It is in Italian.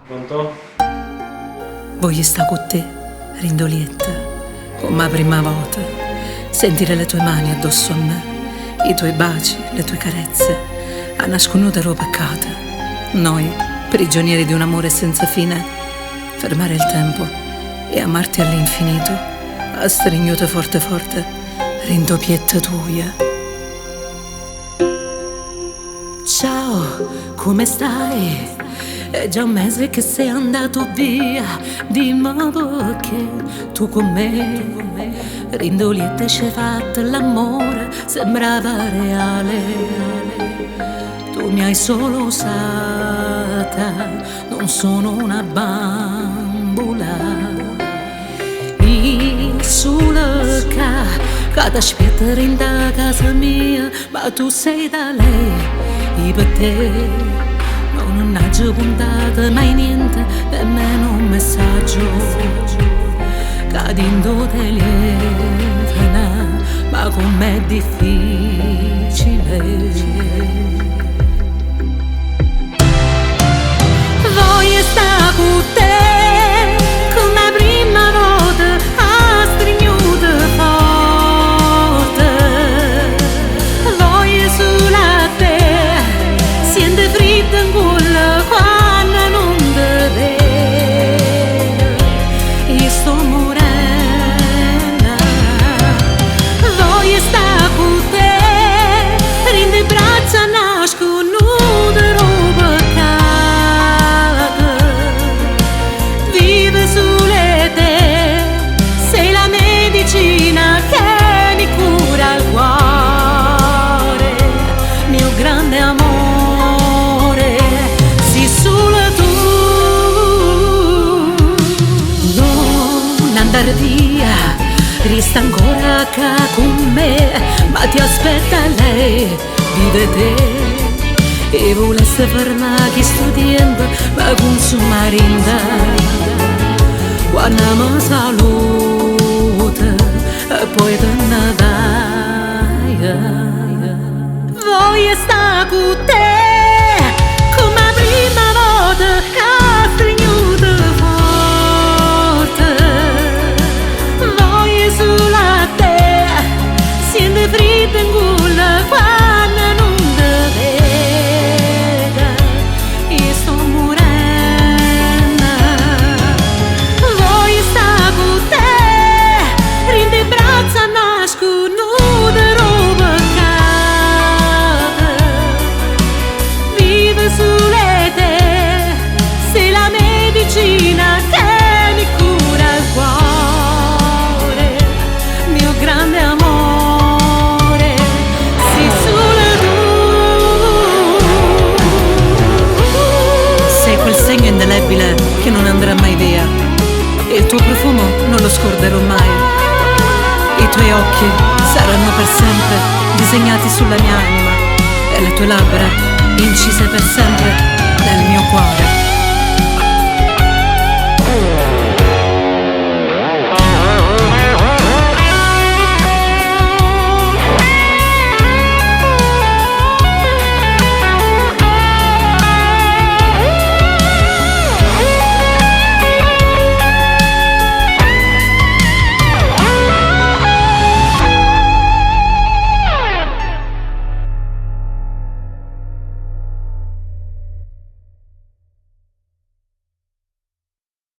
Pronto? Voglio stare con te, Rindolietta, come la prima volta, sentire le tue mani addosso a me, i tuoi baci, le tue carezze, a nasconduto ero peccata. Noi, prigionieri di un amore senza fine, fermare il tempo e amarti all'infinito, a stringute forte forte, Rindolietta tua. Ciao, come stai? È già un mese che sei andato via, dimmi perché tu con me, Rindolietta, ci hai fatto l'amore, sembrava reale. Tu mi hai solo usata, non sono una bambola. Io sulla che ti aspetta in casa mia, ma tu sei da lei, io per te non ho puntato mai niente, nemmeno un messaggio. Cadendo telefona, ma com'è difficile. Voglio stare con te, come la prima volta, a stringute forte. Voglio solo a te, siente freddo in cuore quando non te vedo. Io sto morendo. Voglio stare con te, rende braccia nasconute roba peccato. Vive sulle te, sei la medicina che mi cura il cuore, mio grande amore. Andare via, resta ancora qua con me, ma ti aspetta lei, vive te. E volesse fermare chi sto tempo, ma consumare in te. Quando mi saluta, e poi te ne vai. Voglio stare con te, come la prima volta, a stringute forte. Sulla te, siente freddo in cuore quando non te vedo. Io sto morendo. Voglio stare con te, rende braccia nasconute roba peccato. Vive sulle te, sei la medicina che mi cura il cuore, grande amore, sei solo tu. Sei quel segno indelebile che non andrà mai via, e il tuo profumo non lo scorderò mai. I tuoi occhi saranno per sempre disegnati sulla mia anima, e le tue labbra incise per sempre nel mio cuore.